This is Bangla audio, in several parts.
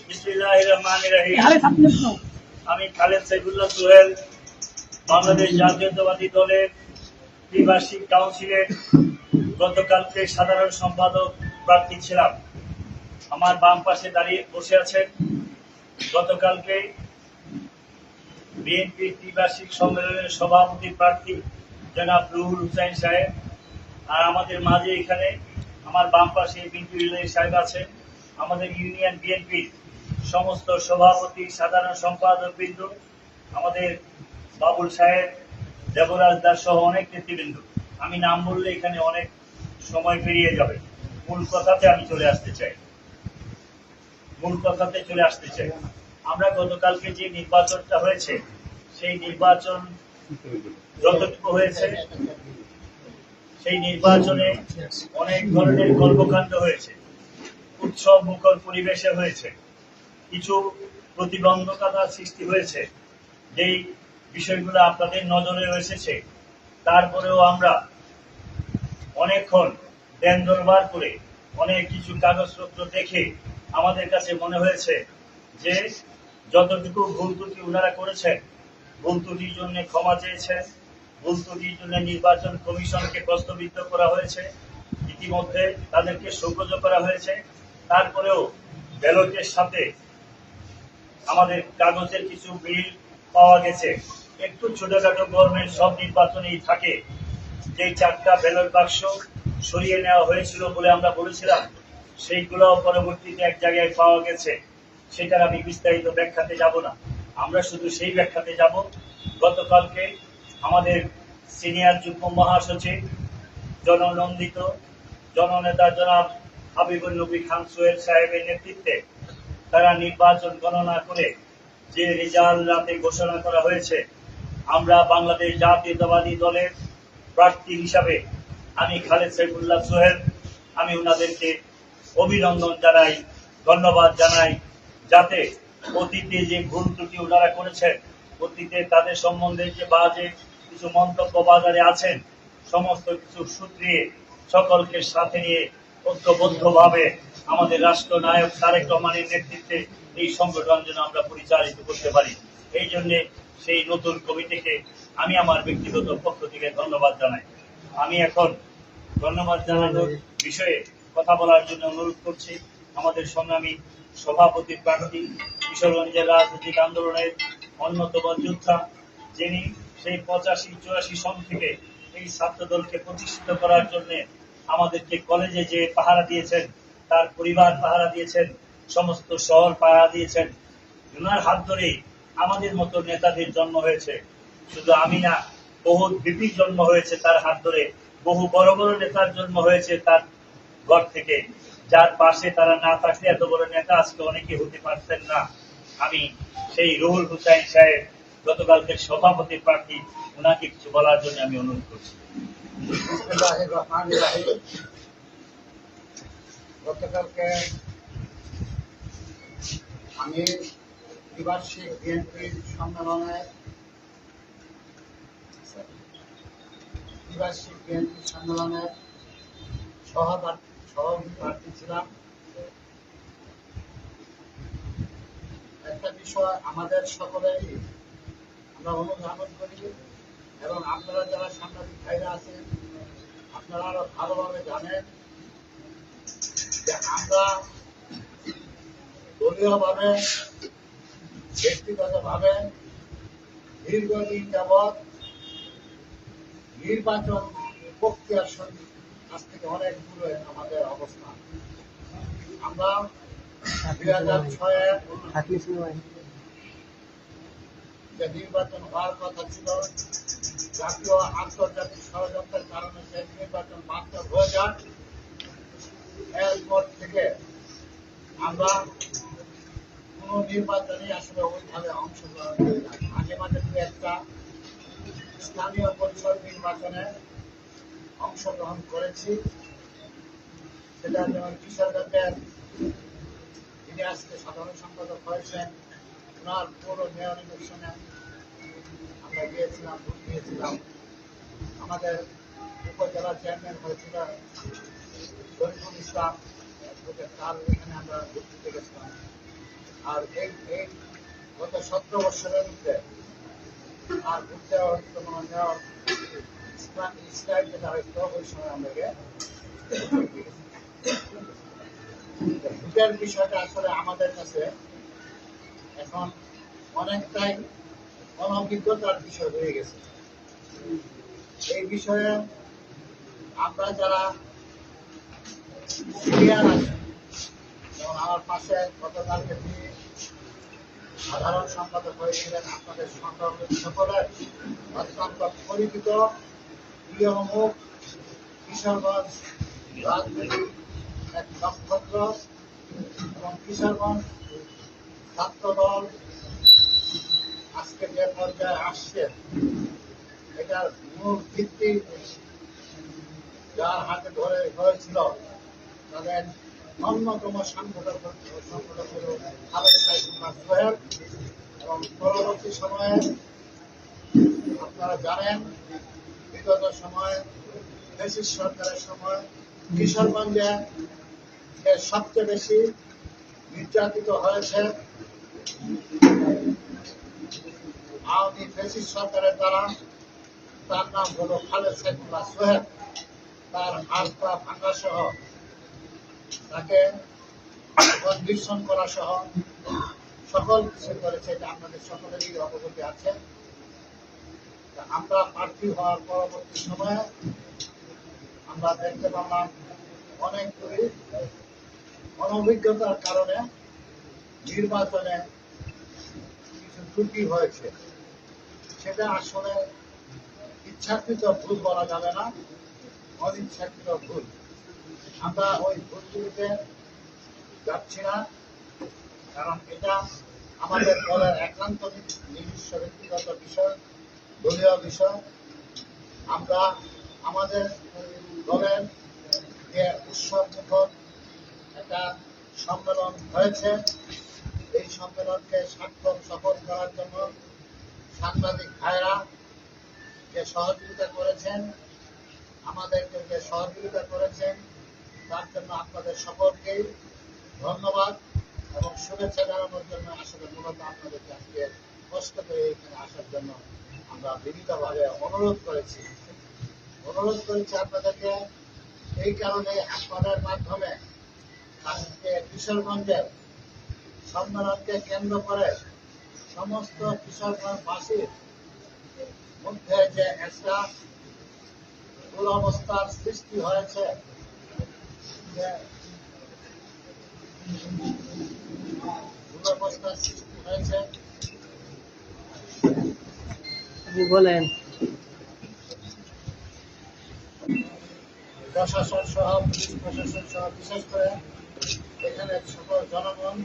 বিসমিল্লাহির রহমানির রহিম। আমি খালেদ সাইফুল্লাহ সোহেল, বাংলাদেশ জাতীয়তাবাদী দলের দ্বিবার্ষিক কাউন্সিলের গতকালকে সাধারণ সম্পাদক প্রার্থী ছিলাম। আমার বাম পাশে দাঁড়িয়ে বসে আছেন গতকালকে বিএনপির দ্বিবার্ষিক সম্মেলনের সভাপতি প্রার্থী জনাব রুহুল হুসাইন সাহেব। আর আমাদের মাঝে এখানে আমার বাম পাশে বিএনপি সাহেব আছেন। আমাদের ইউনিয়ন বিএনপির সমস্ত সভাপতি, সাধারণ সম্পাদক বৃন্দ, আমাদের বাবুল সাহেব, দেবরাজ দাস সহ অনেক নেতৃবৃন্দ। আমি নাম বললে এখানে অনেক সময় পেরিয়ে যাবে। মূল কথাতে চলে আসতে চাই। আমরা গতকালকে যে নির্বাচনটা হয়েছে, সেই নির্বাচন যতটুকু হয়েছে, সেই নির্বাচনে অনেক ধরনের কর্মকাণ্ড হয়েছে, উৎসব মুখর পরিবেশে হয়েছে, কিছু প্রতিবন্ধকতা সৃষ্টি হয়েছে, যেই বিষয়গুলো আপনাদের নজরে এসেছে। তারপরেও আমরা অনেকক্ষণ ধ্যান দরবার করে অনেক কিছু কাগজপত্র দেখে আমাদের কাছে মনে হয়েছে যে যতটুকু ভুল ত্রুটি ওনারা করেছেন, ভুল ত্রুটির জন্য ক্ষমা চেয়েছেন, ভুল ত্রুটির জন্য নির্বাচন কমিশনকে প্রশ্নবিদ্ধ করা হয়েছে, ইতিমধ্যে তাদেরকে শোকজ করা হয়েছে। তারপরেও ব্যালটের সাথে আমাদের কাগজের কিছু মিল পাওয়া গেছে। একটু ছোটখাটো গভর্নমেন্ট সব নির্বাচনেই থাকে, যে 4টা ব্যালট বাক্স সরিয়ে নেওয়া হয়েছিল বলে আমরা বলেছিলাম, সেইগুলো পরবর্তীতে এক জায়গায় পাওয়া গেছে। সেটার আমি বিস্তারিত ব্যাখ্যাতে যাব না, আমরা শুধু সেই ব্যাখ্যাতে যাব। গতকালকে আমাদের সিনিয়র যুগ্ম মহাসচিব, জননন্দিত জননেতা জনাব হাবিবুল নবী খান সোহেল সাহেবের নেতৃত্বে তারা নির্বাচন গণনা করে যে রেজাল্ট রাতে ঘোষণা করা হয়েছে, আমরা বাংলাদেশ জাতীয়তাবাদী দলের প্রার্থী হিসাবে আমি খালেদ সাইফুল্লাহ সোহেল, আমি ওনাদেরকে অভিনন্দন জানাই, ধন্যবাদ জানাই, যাতে অতীতে যে ভুল ত্রুটি ওনারা করেছেন, অতীতে তাদের সম্বন্ধে যে বাজে কিছু মন্তব্য বাজারে আছেন, সমস্ত কিছু সূত্রিয়ে সকলকে সাথে নিয়ে ঐক্যবদ্ধভাবে আমাদের রাষ্ট্রনায়ক তারেক রহমানের নেতৃত্বে এই সংগঠন যেন আমরা পরিচালিত করতে পারি। এই জন্য সেই নতুন কমিটিকে আমি আমার ব্যক্তিগত পক্ষ থেকে ধন্যবাদ জানাই। আমি এখন ধন্যবাদ জানানোর বিষয়ে কথা বলার জন্য অনুরোধ করছি আমাদের সংগ্রামী সভাপতি প্রার্থী, কিশোরগঞ্জের রাজনৈতিক আন্দোলনের অন্যতম যোদ্ধা, যিনি সেই 85-84 সন থেকে এই ছাত্র দলকে প্রতিষ্ঠিত করার জন্য আমাদেরকে কলেজে যে পাহারা দিয়েছেন, তার পরিবার পাহারা দিয়েছেন, সমস্ত শহর পাহারা দিয়েছেন। ওনার হাত ধরে আমাদের মতো নেতাদের জন্ম হয়েছে। শুধু আমি না, বহু ভিপির জন্ম হয়েছে তার হাত ধরে, বহু বড় বড় নেতার জন্ম হয়েছে তার ঘর থেকে, যার পাশে তারা না থাকলে এত বড় নেতা আজকে অনেকে হতে পারতেন না। আমি সেই রুহুল হুসাইন সাহেব, গতকালকে সভাপতি প্রার্থী, ওনাকে কিছু বলার জন্য আমি অনুরোধ করছি। গতকালকে আমি দ্বিবার্ষিক বিএনপির সম্মেলনের সভাপতি প্রার্থী ছিলাম। একটা বিষয় আমাদের সকলেই আমরা অনুধাবন করি, এবং আপনারা যারা সাংবাদিক ভাইরা আছেন, আপনারা আরো ভালোভাবে জানেন যে আমরা দলীয়ভাবে, ব্যক্তিগতভাবে দীর্ঘদিন যাবৎ নির্বাচন প্রক্রিয়ার কাছ থেকে অনেক দূরে আমাদের অবস্থান। আমরা 2006-এর যে নির্বাচন হওয়ার কথা ছিল, জাতীয় আন্তর্জাতিক ষড়যন্ত্রের কারণে সেই নির্বাচন বাতিল হয়ে যান। এরপর থেকে আমরা কোন নির্বাচনে আসলে ওইভাবে অংশগ্রহণ করি না। মাঝে মাঝে দু একটা স্থানীয় পরিষদ নির্বাচনে অংশগ্রহণ করেছি। সেটা যেমন কিশোরগঞ্জের যিনি আজকে সাধারণ সম্পাদক হয়েছেন, ওনার পৌর মেয়র ইলেকশনে আমরা গিয়েছিলাম, ভোট দিয়েছিলাম। আমাদের উপজেলা চেয়ারম্যান হয়েছিল শরীফুল ইসলাম, তার এখানে আমরা ভোট দিতে গেছিলাম। আর এই গত 17 বছরের মধ্যে আর ঘুরতে নেওয়ার স্টাইল যেটা হয়তো ওই সময় আমাকে ভোটের বিষয়টা আসলে আমাদের কাছে এখন অনেকটাই অনভিজ্ঞতার বিষয় হয়ে গেছে। এই বিষয়ে আমরা যারা সিনিয়র আছি, যেমন আমার পাশে গতকালকে তিনি সাধারণ সম্পাদক হয়েছিলেন, আপনাদের সকলের অত্যন্ত পরিচিত প্রিয়মুখ কিশোরগঞ্জ রাজনীতির এক নক্ষত্র এবং কিশোরগঞ্জ ছাত্রদল আজকে যে পর্যায়ে আসছে এটার মূল ভিত্তি যার হাতে ধরে হয়েছিল তাদের অন্যতম সংগঠক হল খালেদ সাইফুল্লাহ সোহেল। এবং পরবর্তী সময়ে আপনারা জানেন বিগত সময়ে ফ্যাসিস্ট সরকারের সময় কিশোরগঞ্জে যে সবচেয়ে বেশি নির্যাতিত হয়েছে আওয়ামী ফ্যাসিস্ট সরকারের দ্বারা, তার নাম হলো খালেদ সাইফুল্লাহ সোহেল। তার হাত পা ভাঙা সহ তাকে কনভিকশন করা সহ সকল কিছু করেছে, এটা আপনাদের সকলেরই অবগতি আছে। আমরা প্রার্থী হওয়ার পরবর্তী সময়ে আমরা দেখতে পারলাম অনেকগুলি অনভিজ্ঞতার কারণে নির্বাচনে কিছু ত্রুটি হয়েছে। সেটা আসলে ইচ্ছাকৃত ভুল বলা যাবে না, অনিচ্ছাকৃত ভুল। আমরা ওই ভুলগুলিতে যাচ্ছি না, কারণ এটা আমাদের দলের একান্ত নিজস্ব ব্যক্তিগত বিষয়, দলীয় বিষয়। আমরা আমাদের দলের যে উৎসবমুখর একটা সম্মেলন হয়েছে, এই সম্মেলনকে সার্থক সফল করার জন্য সাংবাদিক ভাইরা যে সহযোগিতা করেছেন, আমাদেরকে যে সহযোগিতা করেছেন, তার জন্য আপনাদের সকলকেই ধন্যবাদ এবং শুভেচ্ছা জানানোর জন্য আসলে মূলত আপনাদেরকে আজকে কষ্ট করে এখানে আসার জন্য আমরা বিনীতভাবে অনুরোধ করেছি আপনাদেরকে। এই কারণে আপনাদের মাধ্যমে আজকে কিশোরগঞ্জের সম্মেলনকে কেন্দ্র করে সমস্ত কিশোরগঞ্জবাসীর মধ্যে যে একটা দুরবস্থার সৃষ্টি হয়েছে, বলেন প্রশাসন সহ পুলিশ প্রশাসন সহ বিশেষ করে এখানে সকল জনগণ,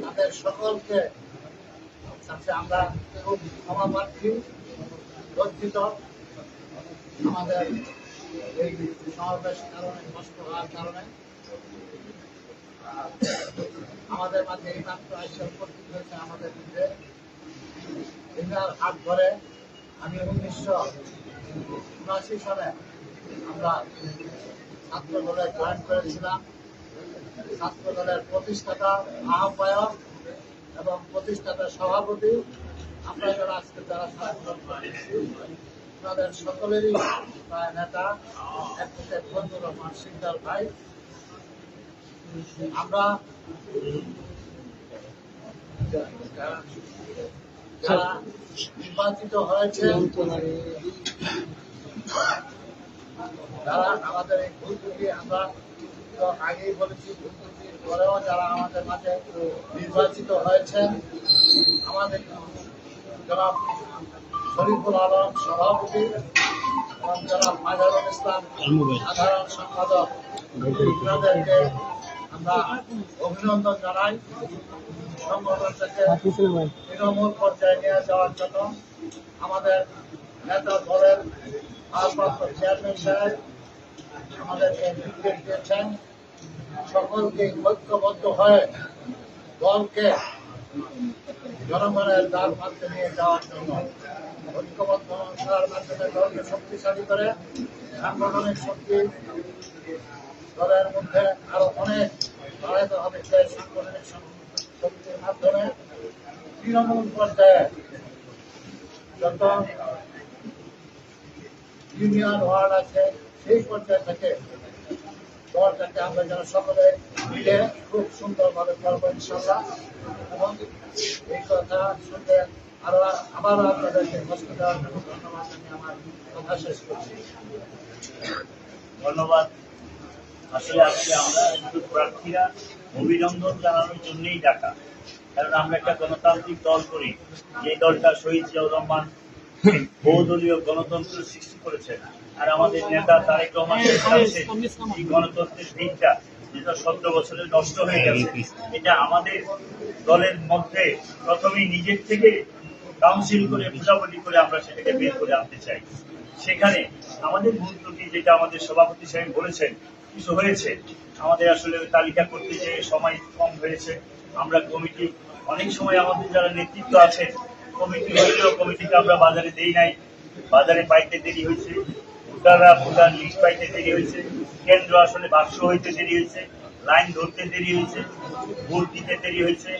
তাদের সকলকে আমরা খুব ক্ষমাপ্রার্থী, লজ্জিত। আমাদের এই সমাবেশ কারণে কষ্ট হওয়ার কারণে আমাদের মাঝে এই মাত্র আইসা উপস্থিত হয়েছে আমাদের মধ্যে ইনার হাত ধরে। আমি 1979 সালে আমরা ছাত্র দলে জয়েন করেছিলাম। ছাত্র দলের প্রতিষ্ঠাতা আহ্বায়ক এবং প্রতিষ্ঠাতা সভাপতি আমরা যারা আজকে যারা তাদের সকলেরই প্রায় নেতা অ্যাডভোকেট ফজলুর রহমান সিকদার ভাই। আমরা যারা নির্বাচিত হয়েছে, যারা আমাদের এই ভুল ত্রুটি আমরা আগেই বলেছি, ভুল ত্রুটির পরেও যারা আমাদের মাঝে নির্বাচিত হয়েছেন, আমাদের জনাব শরীফুল আলম সভাপতি এবং জনাব মাজারুল ইসলাম সাধারণ সম্পাদক, তাদেরকে আমরা অভিনন্দন জানাই। সংগঠনটাকে তৃণমূল পর্যায়ে নিয়ে যাওয়ার জন্য আমাদের নেতা দলের ভারপ্রাপ্ত চেয়ারম্যান সাহেব আমাদেরকে নির্দেশ দিয়েছেন সকলকে ঐক্যবদ্ধ হয়ে দলকে জনগণের দ্বার প্রান্তে নিয়ে যাওয়ার জন্য, ঐক্যবদ্ধ করার মাধ্যমে দলকে শক্তিশালী করে সাংগঠনিক শক্তি দলের মধ্যে আরো অনেক বাড়াতে হবে। সেই সাংগঠনিক শক্তির মাধ্যমে তৃণমূল পর্যায়ে যত ইউনিয়ন ওয়ার্ড আছে সেই পর্যায় থেকে দলটাকে আমরা যেন সকলে মিলে খুব সুন্দরভাবে করবো ইনশাল্লাহ। এবং এই কথা শুনলে আবারও আপনাদেরকে কষ্ট দেওয়ার জন্য ধন্যবাদ জানিয়ে আমার কথা শেষ করছি। ধন্যবাদ। আসলে আজকে আমরা শুধু প্রার্থীরা অভিনন্দন জানানোর জন্যই ডাকা, কারণ আমরা একটা গণতান্ত্রিক দল করি, যে দলটা শহীদ জিয়াউর রহমান বহুদলীয় গণতন্ত্র সৃষ্টি করেছেন। আর আমাদের নেতা তারেক রহমান এই গণতন্ত্রের দিকটা যেটা 17 বছরে নষ্ট হয়ে গেছে, এটা আমাদের দলের মধ্যে প্রথমেই নিজের থেকে কাউন্সিল করে মোটামুটি করে আমরা সেটাকে বের করে আনতে চাই। সেখানে আমাদের মূল ত্রুটি যেটা আমাদের সভাপতি সাহেব বলেছেন কিছু হয়েছে, আমাদের আসলে তালিকা করতে যে সময় কম হয়েছে। আমরা কমিটি অনেক সময় আমাদের যারা নেতৃত্ব আছে কমিটি হইলেও কমিটিকে আমরা বাজারে দেই নাই, বাজারে পাইতে দেরি হয়েছে, ভোটার লিস্ট পাইতে দেরি হয়েছে, কেন্দ্র আসলে বাক্স হইতে দেরি হয়েছে, লাইন ধরতে দেরি হয়েছে, ভোট দিতে দেরি হয়েছে,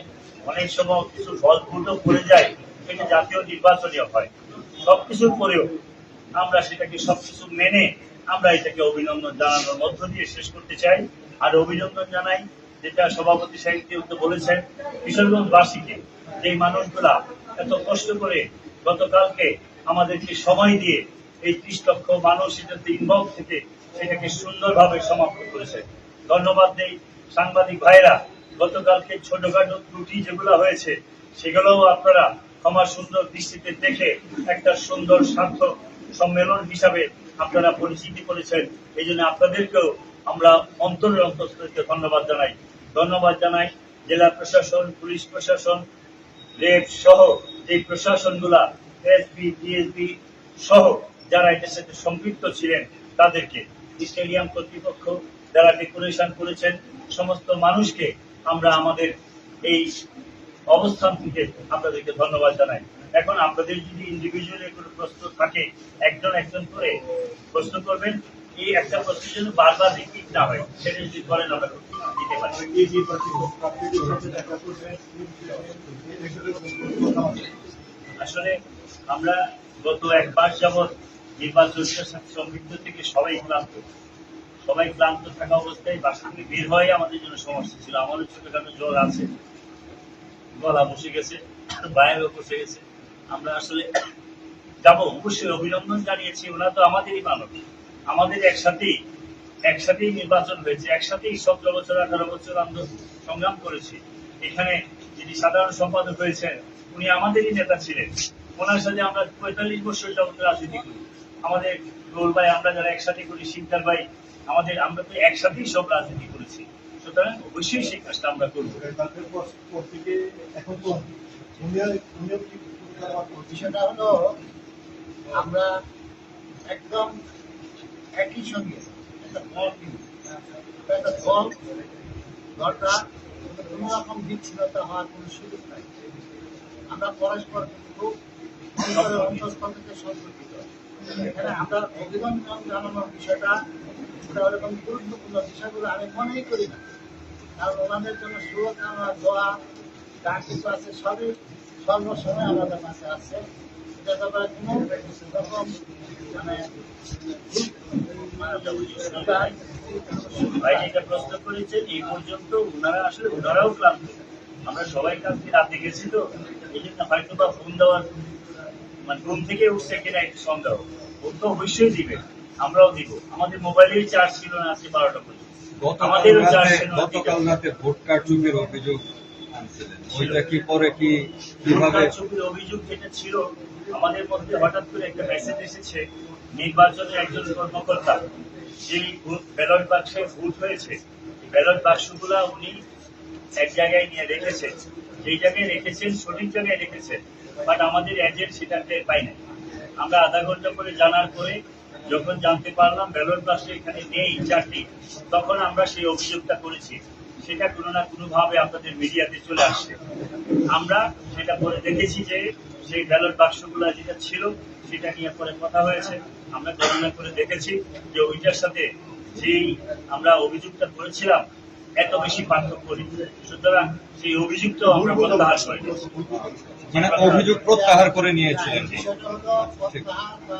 অনেক সময় কিছু ফল ভোটও পড়ে যায়, এটা জাতীয় নির্বাচনীয় হয়। সবকিছুর পরেও আমরা সেটাকে সবকিছু মেনে আমরা এটাকে অভিনন্দন জানানোর মধ্য দিয়ে শেষ করতে চাই। আর অভিনন্দন জানাই যেটা সভাপতি সাহেব বলেছেন কিশোরগঞ্জবাসীকে, যে মানুষগুলা এত কষ্ট করে গতকালকে আমাদেরকে সময় দিয়ে এই 30 লক্ষ মানুষ এটাতে ইনভলভ থেকে সেটাকে সুন্দরভাবে সমাপ্ত করেছে। ধন্যবাদ দেই সাংবাদিক ভাইরা, গতকালকে ছোটখাটো ত্রুটি যেগুলো হয়েছে সেগুলোও আপনারা আমার সুন্দর দৃষ্টিতে দেখে একটা সুন্দর সার্থক সম্মেলন হিসাবে আপনারা পরিচিতি করেছেন। এই জন্য আপনাদেরকেও আমরা অন্তরের অন্তঃস্থলকে ধন্যবাদ জানাই জেলা প্রশাসন, পুলিশ প্রশাসন, রেড সহ যে প্রশাসনগুলা, এসপি, ডিএসপি সহ যারা এটার সাথে সম্পৃক্ত ছিলেন তাদেরকে, স্টেডিয়াম কর্তৃপক্ষ যারা ডেকোরেশন করেছেন, সমস্ত মানুষকে আমরা আমাদের এই অবস্থান থেকে আপনাদেরকে ধন্যবাদ জানাই। এখন আপনাদের যদি ইন্ডিভিজুয়ালি কোনো প্রশ্ন থাকে একজন করে প্রশ্ন করবেন, এই একটা প্রশ্নের জন্য বারবার রিপিট না হয়, সেটা যদি করেন আমরা দিতে পারি। আসলে আমরা গত 1 মাস যাবৎ নির্বাচনের সাথে সম্পৃক্ত থেকে সবাই ক্লান্ত থাকা অবস্থায় বাসা থেকে বের হয়ে আমাদের জন্য সমস্যা ছিল। আমাদের ছোটখাটো জ্বর আছে, গলা বসে গেছে, বাইরেও বসে গেছে। আমরা আসলে যাবো, অবশ্যই অভিনন্দন জানিয়েছি, ওরা তো আমাদেরই মানুষ, আমাদের একসাথেই নির্বাচন হয়েছে, একসাথেই 17 বছর 18 বছর আমরা সংগ্রাম করেছি। এখানে যিনি সাধারণ সম্পাদক হয়েছেন উনি আমাদেরই নেতা ছিলেন, ওনার সাথে আমরা 45 বছর যাবত রাজনীতি করি। আমাদের রোল ভাই, আমরা যারা একসাথে করি, শিকদার ভাই, আমরা তো একসাথেই সব রাজনীতি করেছি। সুতরাং অবশ্যই সেই কাজটা আমরা করবো। বিষয়টা হলো আমরা একদম একই সঙ্গে একটা দলটা কোনো রকম বিচ্ছিন্নতা হওয়ার কোনো সুযোগ নাই। আমরা পরস্পর খুব অন্তঃস্থল থেকে সম্পর্কিত। এখানে আমরা অভিনন্দন জানানোর বিষয়টা ওরকম গুরুত্বপূর্ণ বিষয়গুলো আমি মনেই করি না, কারণ ওনাদের জন্য শুভকামনা, দোয়া যা কিছু আছে সবই সর্বসময় আমাদের কাছে আছে। এটা ব্যাপারে কোনো রকম ভাই যেটা প্রশ্ন করেছেন এই পর্যন্ত ওনারাও ক্লান্ত, আমরা সবাই কালকে রাতে গেছি, তো এই জন্য হয়তো বা ফোন দেওয়ার ঘুম থেকে উঠছে কিনা একটু সন্দেহ। ফোন তো অবশ্যই দিবে, আমরাও দিব। আমাদের মোবাইলেই চার্জ ছিল না আজকে 12টা পর্যন্ত। আমাদেরও চার্জ ছিল না। গতকাল রাতে ভোট কারচুপির অভিযোগ আনছিলেন, ওইটা কি পরে কিভাবে? অভিযোগ যেটা ছিল, আমাদের মধ্যে হঠাৎ করে একটা মেসেজ এসেছে, নির্বাচনে একজন কর্মকর্তা যে ব্যালট বাক্সে ভোট হয়েছে, ব্যালট বাক্সগুলা উনি এক জায়গায় নিয়ে রেখেছেন, যেই জায়গায় রেখেছেন সঠিক জায়গায় রেখেছেন, বাট আমাদের এজেন্ট সেটাকে পাই না। আমরা আধা ঘন্টা করে জানার পরে যখন জানতে পারলাম ব্যালট বাক্স এখানে নেই 4টি, তখন আমরা সেই অভিযোগটা করেছি। সেটা কোনো না কোনো ভাবে আপনাদের মিডিয়াতে চলে আসছে। আমরা সেটা পরে দেখেছি যে সেই ব্যালট বাক্সগুলো যেটা ছিল সেটা নিয়ে পরে কথা হয়েছে। আমরা গণনা করে দেখেছি যে ওইটার সাথে যেই আমরা অভিযোগটা করেছিলাম এত বেশি পার্থক্য নেই। সুতরাং সেই অভিযুক্ত আমরা প্রত্যাহার করি। মানে অভিযোগ প্রত্যাহার করে নিয়েছিলেন। বিষয়টা হলো প্রত্যাহার বা